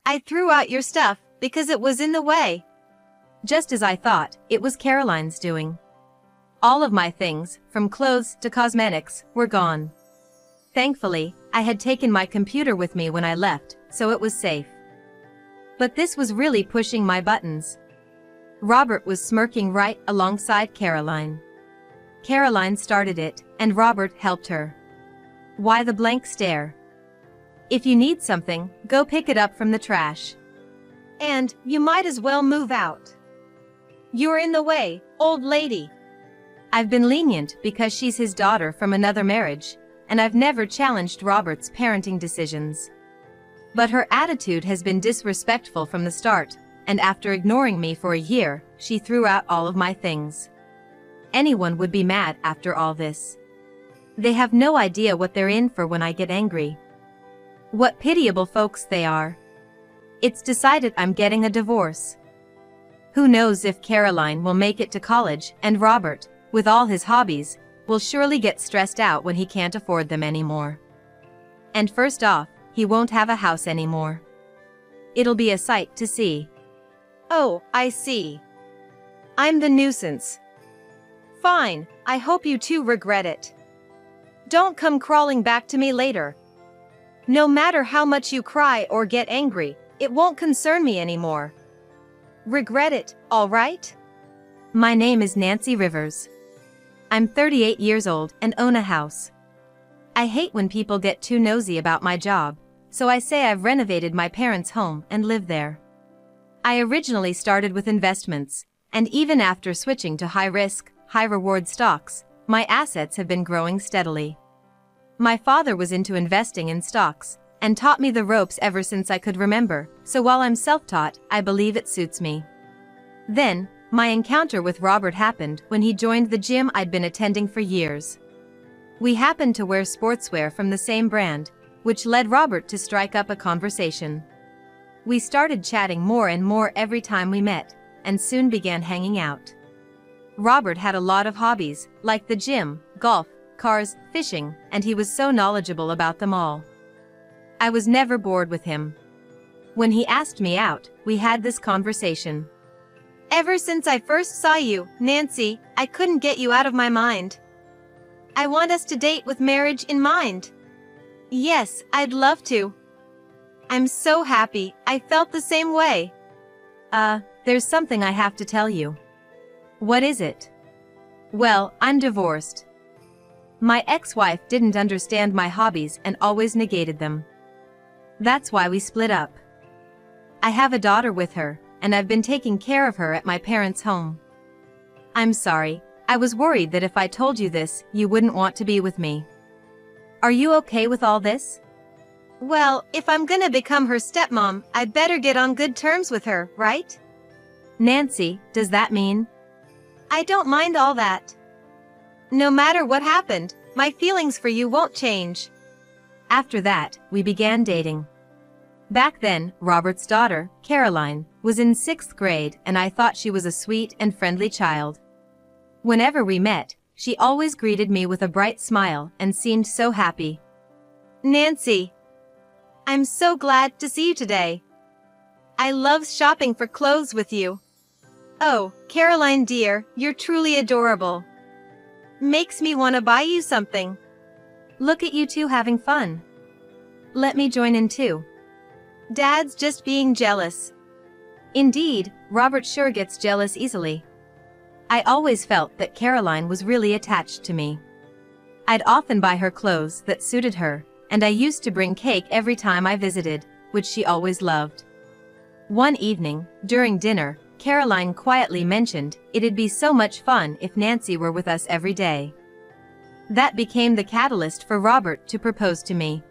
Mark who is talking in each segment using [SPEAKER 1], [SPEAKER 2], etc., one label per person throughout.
[SPEAKER 1] I threw out your stuff because it was in the way.
[SPEAKER 2] Just as I thought, it was Caroline's doing. All of my things, from clothes to cosmetics, were gone. Thankfully, I had taken my computer with me when I left, so it was safe. But this was really pushing my buttons. Robert was smirking right alongside Caroline. Caroline started it, and Robert helped her. Why the blank stare? If you need something, go pick it up from the trash.
[SPEAKER 1] And you might as well move out. You're in the way, old lady.
[SPEAKER 2] I've been lenient because she's his daughter from another marriage, and I've never challenged Robert's parenting decisions. But her attitude has been disrespectful from the start, and after ignoring me for a year, she threw out all of my things. Anyone would be mad after all this. They have no idea what they're in for when I get angry. What pitiable folks they are. It's decided I'm getting a divorce. Who knows if Caroline will make it to college, and Robert, with all his hobbies, will surely get stressed out when he can't afford them anymore. And first off, he won't have a house anymore. It'll be a sight to see.
[SPEAKER 1] Oh, I see. I'm the nuisance. Fine, I hope you two regret it. Don't come crawling back to me later. No matter how much you cry or get angry, it won't concern me anymore. Regret it, all right?
[SPEAKER 2] My name is Nancy Rivers. I'm 38 years old and own a house. I hate when people get too nosy about my job, so I say I've renovated my parents' home and live there. I originally started with investments, and even after switching to high-risk, high-reward stocks, my assets have been growing steadily. My father was into investing in stocks, and taught me the ropes ever since I could remember, so while I'm self-taught, I believe it suits me. Then, my encounter with Robert happened when he joined the gym I'd been attending for years. We happened to wear sportswear from the same brand, which led Robert to strike up a conversation. We started chatting more and more every time we met, and soon began hanging out. Robert had a lot of hobbies, like the gym, golf, cars, fishing, and he was so knowledgeable about them all. I was never bored with him. When he asked me out, we had this conversation.
[SPEAKER 1] Ever since I first saw you, Nancy, I couldn't get you out of my mind. I want us to date with marriage in mind. Yes, I'd love to. I'm so happy, I felt the same way.
[SPEAKER 2] There's something I have to tell you. What is it? Well, I'm divorced. My ex-wife didn't understand my hobbies and always negated them. That's why we split up. I have a daughter with her, and I've been taking care of her at my parents' home. I'm sorry, I was worried that if I told you this, you wouldn't want to be with me. Are you okay with all this?
[SPEAKER 1] Well, if I'm gonna become her stepmom, I'd better get on good terms with her, right?
[SPEAKER 2] Nancy, does that mean?
[SPEAKER 1] I don't mind all that. No matter what happened, my feelings for you won't change.
[SPEAKER 2] After that, we began dating. Back then, Robert's daughter, Caroline, was in 6th grade and I thought she was a sweet and friendly child. Whenever we met, she always greeted me with a bright smile and seemed so happy.
[SPEAKER 1] Nancy, I'm so glad to see you today. I love shopping for clothes with you. Oh, Caroline dear, you're truly adorable. Makes me want to buy you something.
[SPEAKER 2] Look at you two having fun. Let me join in too.
[SPEAKER 1] Dad's just being jealous.
[SPEAKER 2] Indeed, Robert sure gets jealous easily. I always felt that Caroline was really attached to me. I'd often buy her clothes that suited her, and I used to bring cake every time I visited, which she always loved. One evening, during dinner, Caroline quietly mentioned it'd be so much fun if Nancy were with us every day. That became the catalyst for Robert to propose to me.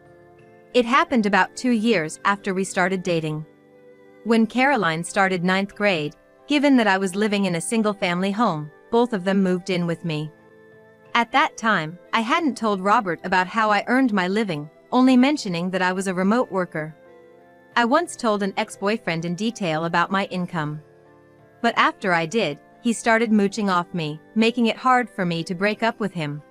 [SPEAKER 2] It happened about 2 years after we started dating. When Caroline started 9th grade, given that I was living in a single-family home, both of them moved in with me. At that time, I hadn't told Robert about how I earned my living, only mentioning that I was a remote worker. I once told an ex-boyfriend in detail about my income. But after I did, he started mooching off me, making it hard for me to break up with him.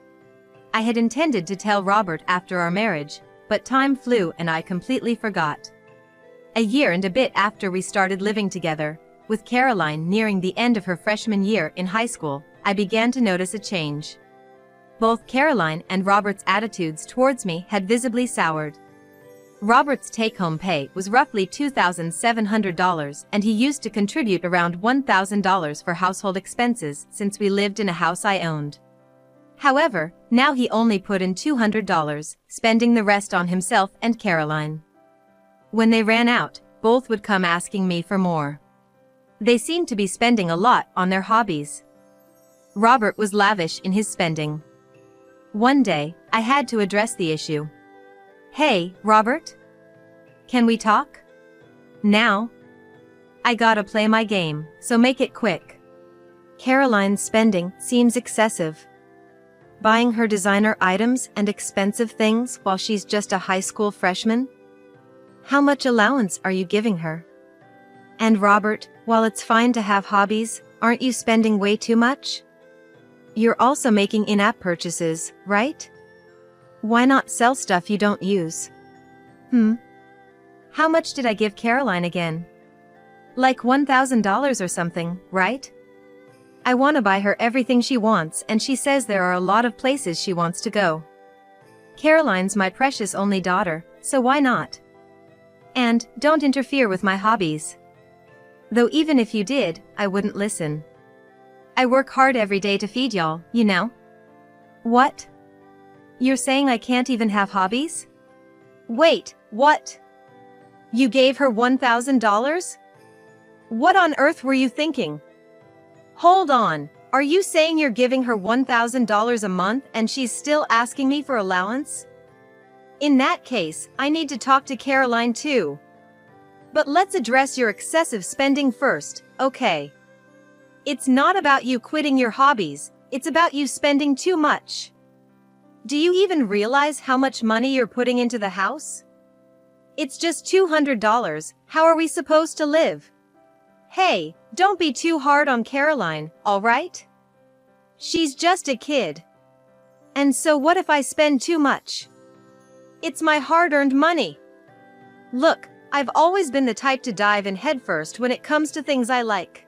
[SPEAKER 2] I had intended to tell Robert after our marriage, but time flew and I completely forgot. A year and a bit after we started living together, with Caroline nearing the end of her freshman year in high school, I began to notice a change. Both Caroline and Robert's attitudes towards me had visibly soured. Robert's take-home pay was roughly $2,700, and he used to contribute around $1,000 for household expenses since we lived in a house I owned. However, now he only put in $200, spending the rest on himself and Caroline. When they ran out, both would come asking me for more. They seemed to be spending a lot on their hobbies. Robert was lavish in his spending. One day, I had to address the issue. "Hey, Robert? Can we talk? Now? I gotta play my game, so make it quick."
[SPEAKER 1] Caroline's spending seems excessive. Buying her designer items and expensive things while she's just a high school freshman? How much allowance are you giving her? And Robert, while it's fine to have hobbies, aren't you spending way too much? You're also making in-app purchases, right? Why not sell stuff you don't use?
[SPEAKER 2] How much did I give Caroline again? Like $1,000 or something, right?
[SPEAKER 1] I want to buy her everything she wants, and she says there are a lot of places she wants to go.
[SPEAKER 2] Caroline's my precious only daughter, so why not? And don't interfere with my hobbies. Though even if you did, I wouldn't listen. I work hard every day to feed y'all, you know?
[SPEAKER 1] What?
[SPEAKER 2] You're saying I can't even have hobbies?
[SPEAKER 1] Wait, what? You gave her $1,000? What on earth were you thinking? Hold on, are you saying you're giving her $1,000 a month and she's still asking me for allowance? In that case, I need to talk to Caroline too. But let's address your excessive spending first, okay? It's not about you quitting your hobbies, it's about you spending too much. Do you even realize how much money you're putting into the house? It's just $200, how are we supposed to live? Hey, don't be too hard on Caroline, alright? She's just a kid. And so what if I spend too much? It's my hard-earned money. Look, I've always been the type to dive in headfirst when it comes to things I like.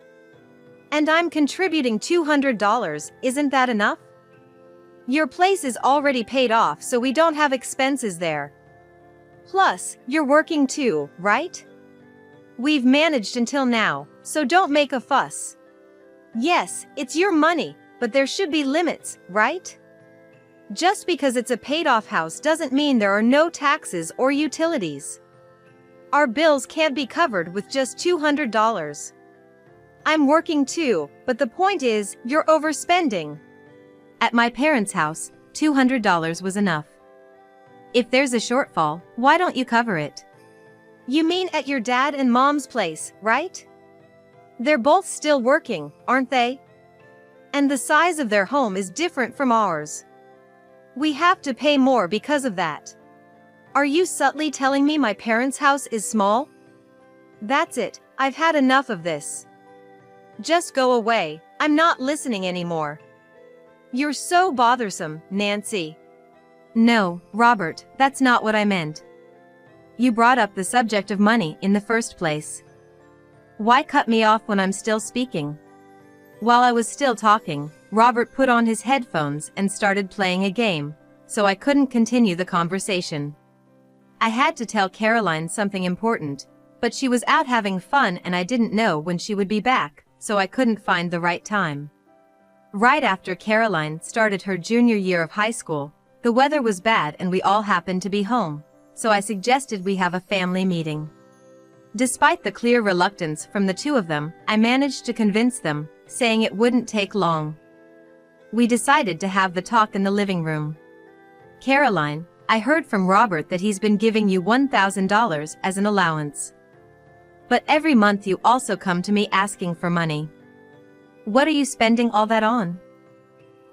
[SPEAKER 1] And I'm contributing $200, isn't that enough? Your place is already paid off, so we don't have expenses there. Plus, you're working too, right? We've managed until now, so don't make a fuss. Yes, it's your money, but there should be limits, right? Just because it's a paid-off house doesn't mean there are no taxes or utilities. Our bills can't be covered with just $200. I'm working too, but the point is, you're overspending.
[SPEAKER 2] At my parents' house, $200 was enough. If there's a shortfall, why don't you cover it?
[SPEAKER 1] You mean at your dad and mom's place, right? They're both still working, aren't they? And the size of their home is different from ours. We have to pay more because of that. Are you subtly telling me my parents' house is small? That's it, I've had enough of this. Just go away, I'm not listening anymore. You're so bothersome, Nancy.
[SPEAKER 2] No, Robert, that's not what I meant. You brought up the subject of money in the first place. Why cut me off when I'm still speaking? While I was still talking, Robert put on his headphones and started playing a game, so I couldn't continue the conversation. I had to tell Caroline something important, but she was out having fun and I didn't know when she would be back, so I couldn't find the right time. Right after Caroline started her junior year of high school, the weather was bad and we all happened to be home, so I suggested we have a family meeting. Despite the clear reluctance from the two of them, I managed to convince them, saying it wouldn't take long. We decided to have the talk in the living room. Caroline, I heard from Robert that he's been giving you $1,000 as an allowance. But every month you also come to me asking for money. What are you spending all that on?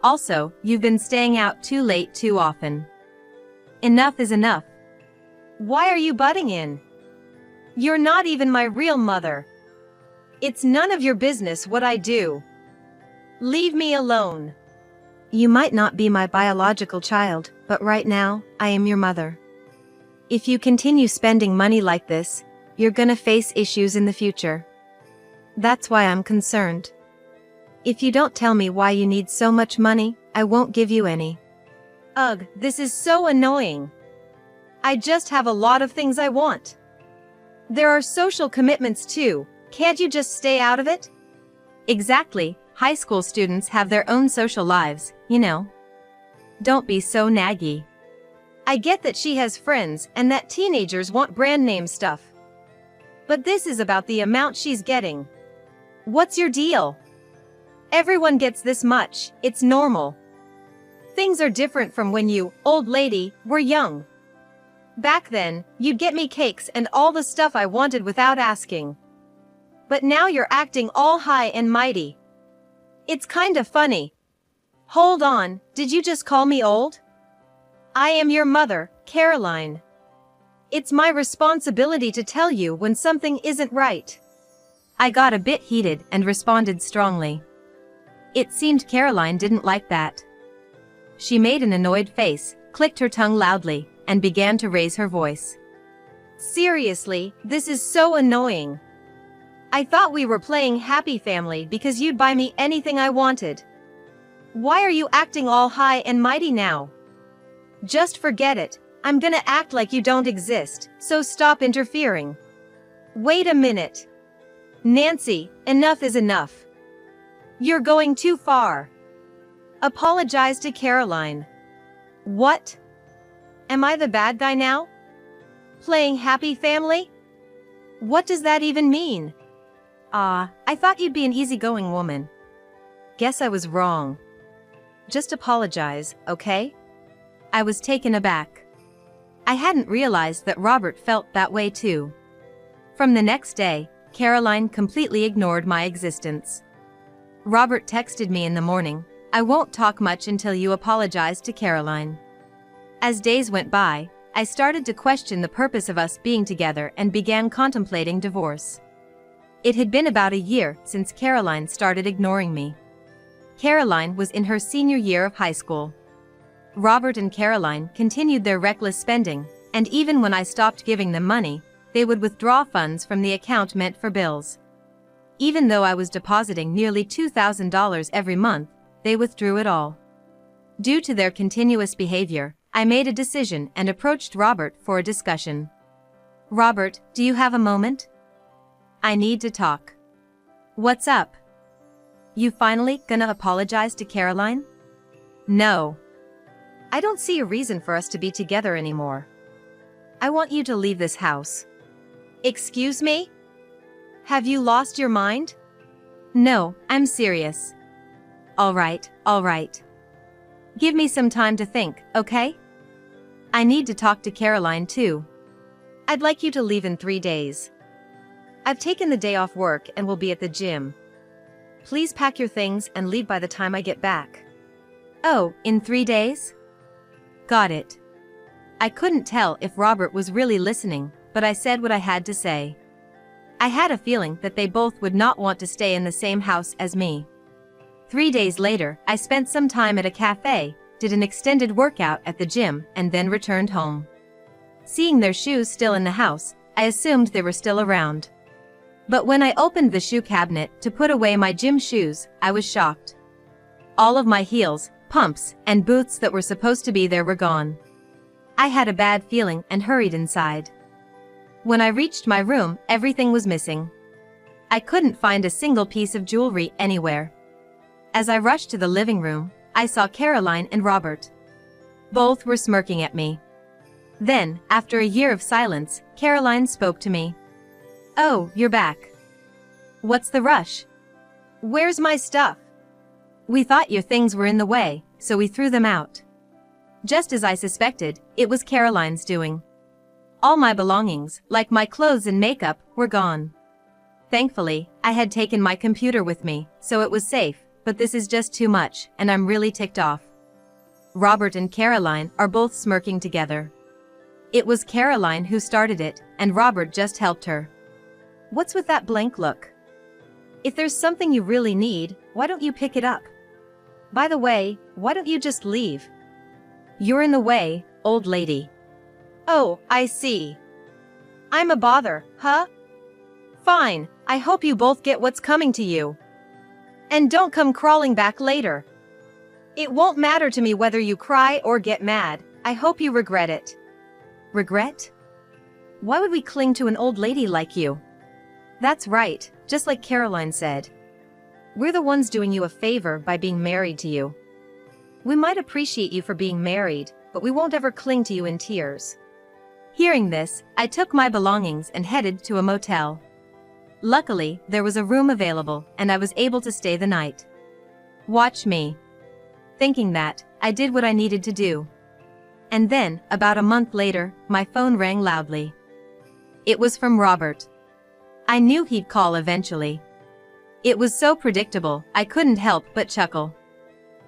[SPEAKER 2] Also, you've been staying out too late too often. Enough is enough.
[SPEAKER 1] Why are you butting in? You're not even my real mother. It's none of your business what I do. Leave me alone. You might not be my biological child, but right now, I am your mother. If you continue spending money like this,
[SPEAKER 2] You're gonna face issues in the future. That's why I'm concerned. If you don't tell me why you need so much money, I won't give you any.
[SPEAKER 1] Ugh, this is so annoying. I just have a lot of things I want. There are social commitments too. Can't you just stay out of it?
[SPEAKER 2] Exactly, high school students have their own social lives, you know. Don't be so naggy.
[SPEAKER 1] I get that she has friends and that teenagers want brand name stuff. But this is about the amount she's getting. What's your deal? Everyone gets this much, it's normal. Things are different from when you, old lady, were young. Back then, you'd get me cakes and all the stuff I wanted without asking. But now you're acting all high and mighty. It's kinda funny. Hold on, did you just call me old? I am your mother, Caroline. It's my responsibility to tell you when something isn't right.
[SPEAKER 2] I got a bit heated and responded strongly. It seemed Caroline didn't like that. She made an annoyed face, clicked her tongue loudly, and began to raise her voice.
[SPEAKER 1] Seriously, this is so annoying. I thought we were playing happy family because you'd buy me anything I wanted. Why are you acting all high and mighty now? Just forget it. I'm gonna act like you don't exist, so stop interfering. Wait a minute. Nancy, enough is enough. You're going too far. Apologize to Caroline. What? Am I the bad guy now? Playing happy family? What does that even mean?
[SPEAKER 2] I thought you'd be an easygoing woman. Guess I was wrong. Just apologize, okay? I was taken aback. I hadn't realized that Robert felt that way too. From the next day, Caroline completely ignored my existence. Robert texted me in the morning, "I won't talk much until you apologize to Caroline." As days went by, I started to question the purpose of us being together and began contemplating divorce. It had been about a year since Caroline started ignoring me. Caroline was in her senior year of high school. Robert and Caroline continued their reckless spending, and even when I stopped giving them money, they would withdraw funds from the account meant for bills. Even though I was depositing nearly $2,000 every month, they withdrew it all. Due to their continuous behavior, I made a decision and approached Robert for a discussion. "Robert, do you have a moment? I need to talk." "What's up? You finally gonna apologize to Caroline?" "No. I don't see a reason for us to be together anymore. I want you to leave this house."
[SPEAKER 1] Excuse me? Have you lost your mind?
[SPEAKER 2] "No, I'm serious." All right. Give me some time to think, okay? I need to talk to Caroline too.
[SPEAKER 1] I'd like you to leave in 3 days. I've taken the day off work and will be at the gym. Please pack your things and leave by the time I get back.
[SPEAKER 2] Oh, in 3 days? Got it. I couldn't tell if Robert was really listening, but I said what I had to say. I had a feeling that they both would not want to stay in the same house as me. 3 days later, I spent some time at a cafe, did an extended workout at the gym, and then returned home. Seeing their shoes still in the house, I assumed they were still around. But when I opened the shoe cabinet to put away my gym shoes, I was shocked. All of my heels, pumps, and boots that were supposed to be there were gone. I had a bad feeling and hurried inside. When I reached my room, everything was missing. I couldn't find a single piece of jewelry anywhere. As I rushed to the living room, I saw Caroline and Robert. Both were smirking at me. Then, after a year of silence, Caroline spoke to me. "Oh, you're back. What's the rush?
[SPEAKER 1] Where's my stuff?"
[SPEAKER 2] "We thought your things were in the way, so we threw them out." Just as I suspected, it was Caroline's doing. All my belongings, like my clothes and makeup, were gone. Thankfully, I had taken my computer with me, so it was safe, but this is just too much, and I'm really ticked off. Robert and Caroline are both smirking together. It was Caroline who started it, and Robert just helped her.
[SPEAKER 1] What's with that blank look? If there's something you really need, why don't you pick it up? By the way, why don't you just leave?
[SPEAKER 2] You're in the way, old lady.
[SPEAKER 1] Oh, I see. I'm a bother, huh? Fine, I hope you both get what's coming to you. And don't come crawling back later. It won't matter to me whether you cry or get mad, I hope you regret it.
[SPEAKER 2] Regret? Why would we cling to an old lady like you? That's right, just like Caroline said. We're the ones doing you a favor by being married to you. We might appreciate you for being married, but we won't ever cling to you in tears. Hearing this, I took my belongings and headed to a motel. Luckily, there was a room available, and I was able to stay the night. Watch me. Thinking that, I did what I needed to do. And then, about a month later, my phone rang loudly. It was from Robert. I knew he'd call eventually. It was so predictable, I couldn't help but chuckle.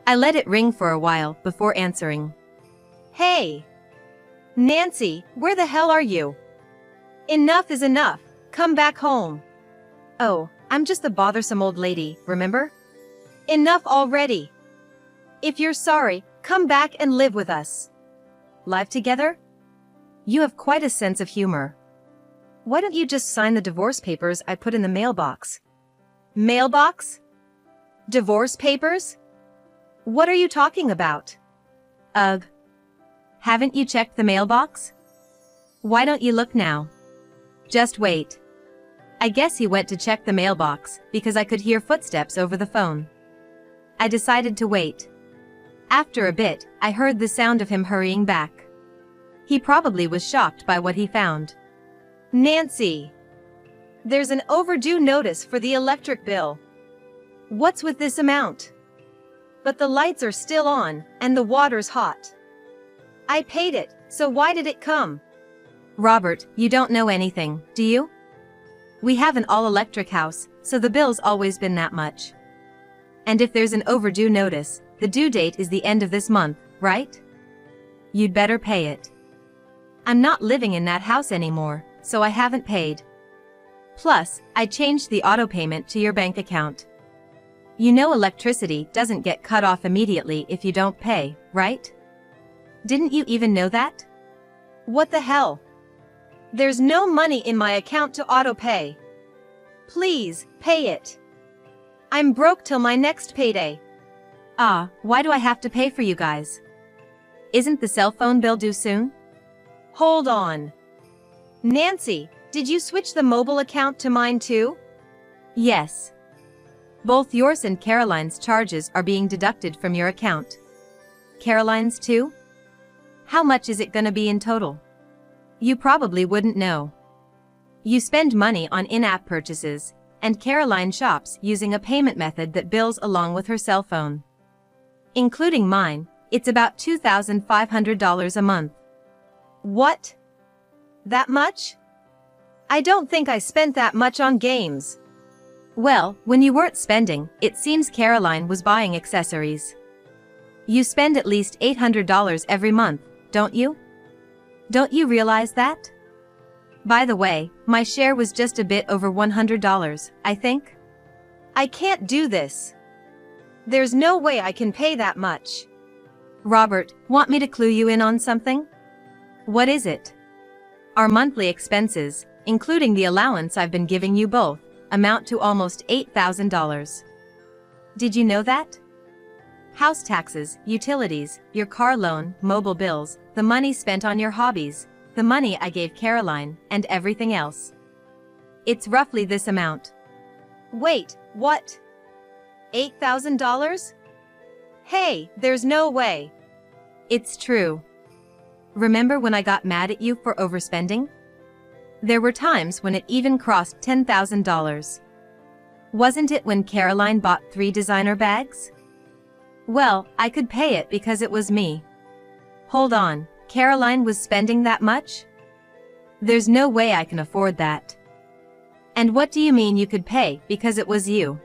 [SPEAKER 2] I let it ring for a while before answering.
[SPEAKER 1] Hey! Nancy, where the hell are you? Enough is enough, come back home.
[SPEAKER 2] Oh, I'm just the bothersome old lady, remember?
[SPEAKER 1] Enough already. If you're sorry, come back and live with us.
[SPEAKER 2] Live together? You have quite a sense of humor. Why don't you just sign the divorce papers I put in the mailbox?
[SPEAKER 1] Mailbox? Divorce papers? What are you talking about?
[SPEAKER 2] Ugh. Haven't you checked the mailbox? Why don't you look now? Just wait. I guess he went to check the mailbox because I could hear footsteps over the phone. I decided to wait. After a bit, I heard the sound of him hurrying back. He probably was shocked by what he found.
[SPEAKER 1] Nancy! There's an overdue notice for the electric bill. What's with this amount? But the lights are still on, and the water's hot. I paid it, so why did it come?
[SPEAKER 2] Robert, you don't know anything, do you? We have an all-electric house, so the bill's always been that much. And if there's an overdue notice, the due date is the end of this month, right? You'd better pay it. I'm not living in that house anymore, so I haven't paid. Plus, I changed the auto payment to your bank account. You know electricity doesn't get cut off immediately if you don't pay, right? Didn't you even know that?
[SPEAKER 1] What the hell? There's no money in my account to auto pay. Please, pay it. I'm broke till my next payday.
[SPEAKER 2] Ah, why do I have to pay for you guys? Isn't the cell phone bill due soon?
[SPEAKER 1] Hold on. Nancy, did you switch the mobile account to mine too?
[SPEAKER 2] Yes. Both yours and Caroline's charges are being deducted from your account. Caroline's too? How much is it gonna be in total? You probably wouldn't know. You spend money on in-app purchases, and Caroline shops using a payment method that bills along with her cell phone. Including mine, it's about $2,500 a month.
[SPEAKER 1] What? That much? I don't think I spent that much on games.
[SPEAKER 2] Well, when you weren't spending, it seems Caroline was buying accessories. You spend at least $800 every month, don't you? Don't you realize that? By the way, my share was just a bit over $100, I think.
[SPEAKER 1] I can't do this. There's no way I can pay that much.
[SPEAKER 2] Robert, want me to clue you in on something? What is it? Our monthly expenses, including the allowance I've been giving you both, amount to almost $8,000. Did you know that? House taxes, utilities, your car loan, mobile bills, the money spent on your hobbies, the money I gave Caroline, and everything else. It's roughly this amount.
[SPEAKER 1] Wait, what? $8,000? Hey, there's no way.
[SPEAKER 2] It's true. Remember when I got mad at you for overspending? There were times when it even crossed $10,000. Wasn't it when Caroline bought 3 designer bags? Well, I could pay it because it was me. Hold on, Caroline was spending that much? There's no way I can afford that. And what do you mean you could pay because it was you?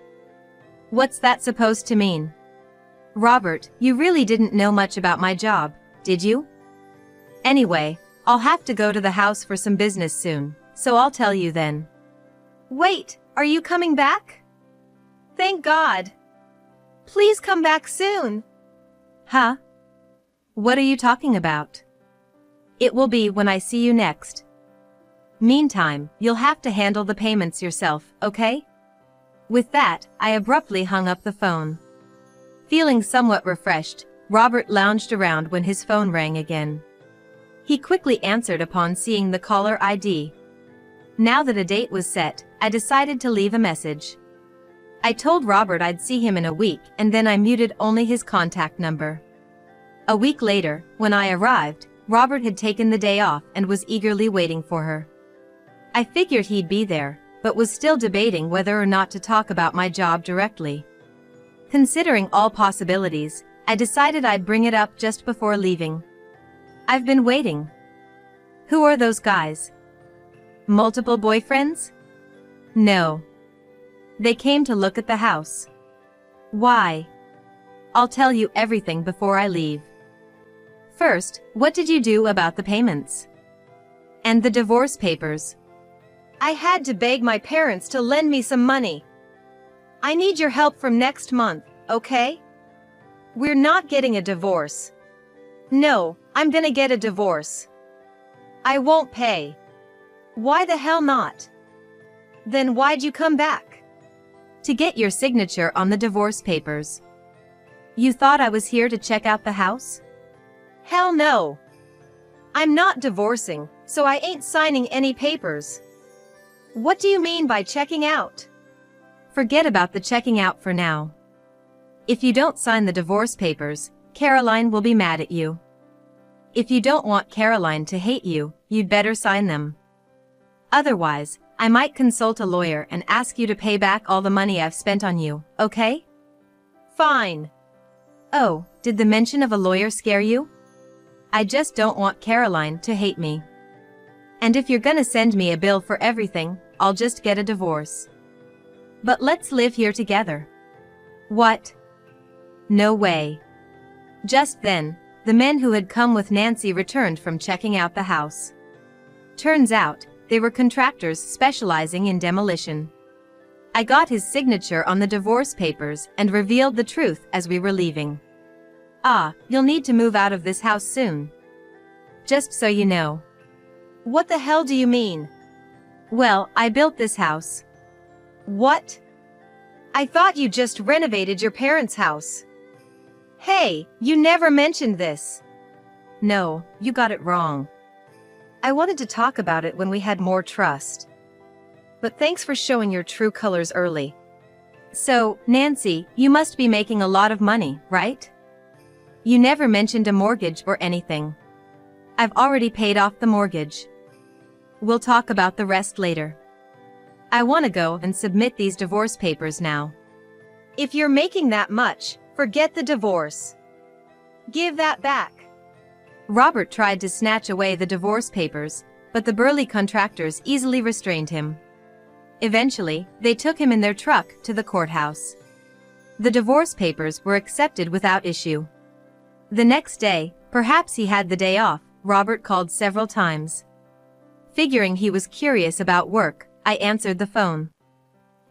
[SPEAKER 2] What's that supposed to mean? Robert, you really didn't know much about my job, did you? Anyway, I'll have to go to the house for some business soon, so I'll tell you then.
[SPEAKER 1] Wait, are you coming back? Thank God. Please come back soon.
[SPEAKER 2] Huh? What are you talking about? It will be when I see you next. Meantime, you'll have to handle the payments yourself, okay? With that, I abruptly hung up the phone. Feeling somewhat refreshed, Robert lounged around when his phone rang again. He quickly answered upon seeing the caller ID. Now that a date was set, I decided to leave a message. I told Robert I'd see him in a week, and then I muted only his contact number. A week later, when I arrived, Robert had taken the day off and was eagerly waiting for her. I figured he'd be there, but was still debating whether or not to talk about my job directly. Considering all possibilities, I decided I'd bring it up just before leaving. I've been waiting. Who are those guys? Multiple boyfriends? No. They came to look at the house. Why? I'll tell you everything before I leave. First, what did you do about the payments? And the divorce papers?
[SPEAKER 1] I had to beg my parents to lend me some money. I need your help from next month, okay? We're not getting a divorce. No, I'm gonna get a divorce. I won't pay. Why the hell not? Then why'd you come back?
[SPEAKER 2] To get your signature on the divorce papers. You thought I was here to check out the house?
[SPEAKER 1] Hell no. I'm not divorcing, so I ain't signing any papers. What do you mean by checking out?
[SPEAKER 2] Forget about the checking out for now. If you don't sign the divorce papers, Caroline will be mad at you. If you don't want Caroline to hate you, you'd better sign them. Otherwise, I might consult a lawyer and ask you to pay back all the money I've spent on you, okay?
[SPEAKER 1] Fine.
[SPEAKER 2] Oh, did the mention of a lawyer scare you? I just don't want Caroline to hate me. And if you're gonna send me a bill for everything, I'll just get a divorce. But let's live here together. What? No way. Just then, the men who had come with Nancy returned from checking out the house. Turns out, they were contractors specializing in demolition. I got his signature on the divorce papers and revealed the truth as we were leaving. Ah, you'll need to move out of this house soon. Just so you know.
[SPEAKER 1] What the hell do you mean?
[SPEAKER 2] Well, I built this house.
[SPEAKER 1] What? I thought you just renovated your parents' house. Hey, you never mentioned this.
[SPEAKER 2] No, you got it wrong.
[SPEAKER 1] I wanted to talk about it when we had more trust. But thanks for showing your true colors early.
[SPEAKER 2] So, Nancy, you must be making a lot of money, right? You never mentioned a mortgage or anything. I've already paid off the mortgage. We'll talk about the rest later. I want to go and submit these divorce papers now.
[SPEAKER 1] If you're making that much, forget the divorce. Give that back.
[SPEAKER 2] Robert tried to snatch away the divorce papers, but the burly contractors easily restrained him. Eventually, they took him in their truck to the courthouse. The divorce papers were accepted without issue. The next day, perhaps he had the day off, Robert called several times. Figuring he was curious about work, I answered the phone.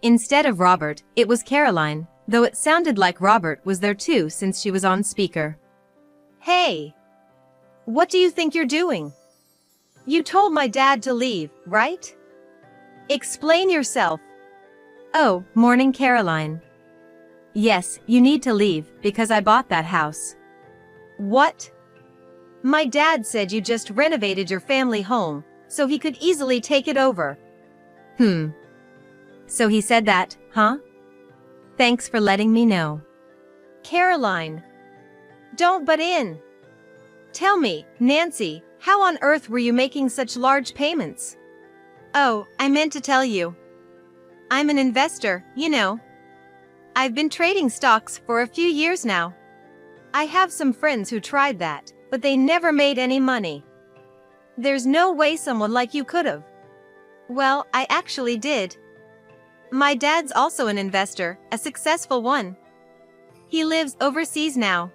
[SPEAKER 2] Instead of Robert, it was Caroline, though it sounded like Robert was there too since she was on speaker.
[SPEAKER 1] Hey! What do you think you're doing? You told my dad to leave, right? Explain yourself.
[SPEAKER 2] Oh, morning Caroline. Yes, you need to leave, because I bought that house.
[SPEAKER 1] What? My dad said you just renovated your family home, so he could easily take it over.
[SPEAKER 2] So he said that, huh? Thanks for letting me know.
[SPEAKER 1] Caroline. Don't butt in. Tell me, Nancy, how on earth were you making such large payments? Oh, I meant to tell you. I'm an investor, you know. I've been trading stocks for a few years now. I have some friends who tried that, but they never made any money. There's no way someone like you could've. Well, I actually did. My dad's also an investor, a successful one. He lives overseas now.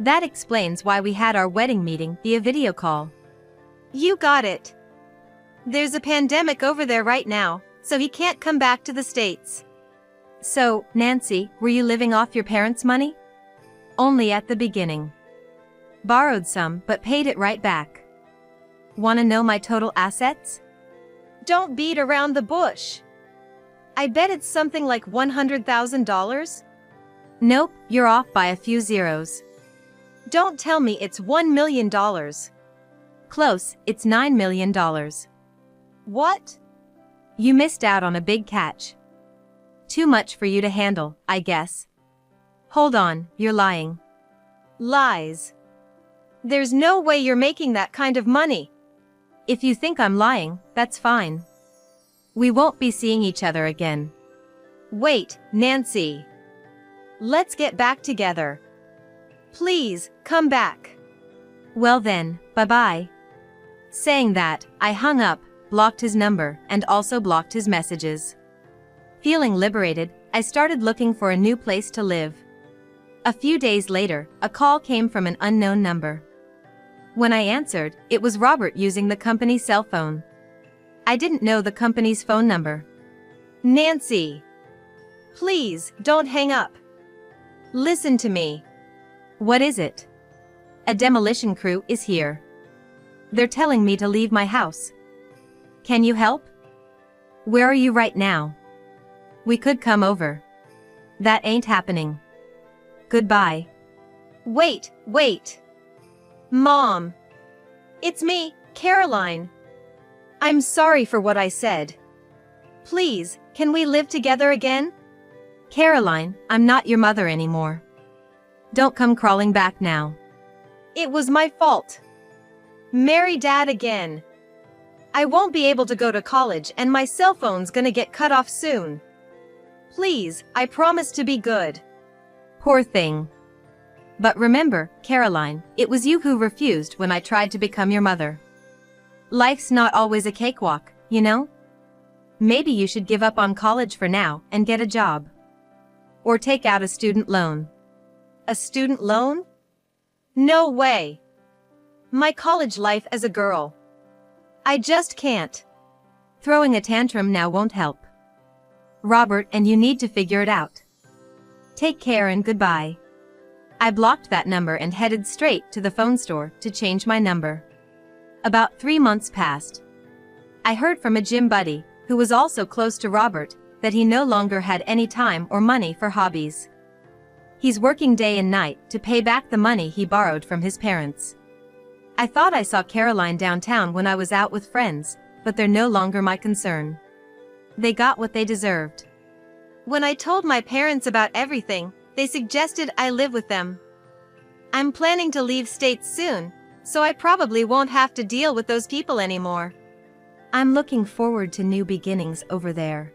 [SPEAKER 2] That explains why we had our wedding meeting via video call.
[SPEAKER 1] You got it. There's a pandemic over there right now, so he can't come back to the States.
[SPEAKER 2] So, Nancy, were you living off your parents' money? Only at the beginning. Borrowed some, but paid it right back. Want to know my total assets?
[SPEAKER 1] Don't beat around the bush. I bet it's something like $100,000.
[SPEAKER 2] Nope, you're off by a few zeros.
[SPEAKER 1] Don't tell me it's $1 million.
[SPEAKER 2] Close, it's $9 million.
[SPEAKER 1] What?
[SPEAKER 2] You missed out on a big catch. Too much for you to handle, I guess. Hold on, you're lying.
[SPEAKER 1] Lies. There's no way you're making that kind of money.
[SPEAKER 2] If you think I'm lying, that's fine. We won't be seeing each other again.
[SPEAKER 1] Wait, Nancy. Let's get back together. Please, come back.
[SPEAKER 2] Well then, bye-bye. Saying that, I hung up, blocked his number, and also blocked his messages. Feeling liberated, I started looking for a new place to live. A few days later, a call came from an unknown number. When I answered, it was Robert using the company's cell phone. I didn't know the company's phone number.
[SPEAKER 1] Nancy. Please, don't hang up. Listen to me.
[SPEAKER 2] What is it? A demolition crew is here. They're telling me to leave my house. Can you help? Where are you right now? We could come over. That ain't happening. Goodbye.
[SPEAKER 1] Wait. Mom. It's me, Caroline. I'm sorry for what I said. Please, can we live together again?
[SPEAKER 2] Caroline, I'm not your mother anymore. Don't come crawling back now.
[SPEAKER 1] It was my fault. Marry Dad again. I won't be able to go to college and my cell phone's gonna get cut off soon. Please, I promise to be good.
[SPEAKER 2] Poor thing. But remember, Caroline, it was you who refused when I tried to become your mother. Life's not always a cakewalk, you know? Maybe you should give up on college for now and get a job. Or take out a student loan.
[SPEAKER 1] A student loan? No way. My college life as a girl. I just can't.
[SPEAKER 2] Throwing a tantrum now won't help. Robert, and you need to figure it out. Take care and goodbye. I blocked that number and headed straight to the phone store to change my number. About 3 months passed. I heard from a gym buddy, who was also close to Robert, that he no longer had any time or money for hobbies. He's working day and night to pay back the money he borrowed from his parents. I thought I saw Caroline downtown when I was out with friends, but they're no longer my concern. They got what they deserved.
[SPEAKER 1] When I told my parents about everything, they suggested I live with them. I'm planning to leave states soon, so I probably won't have to deal with those people anymore.
[SPEAKER 2] I'm looking forward to new beginnings over there.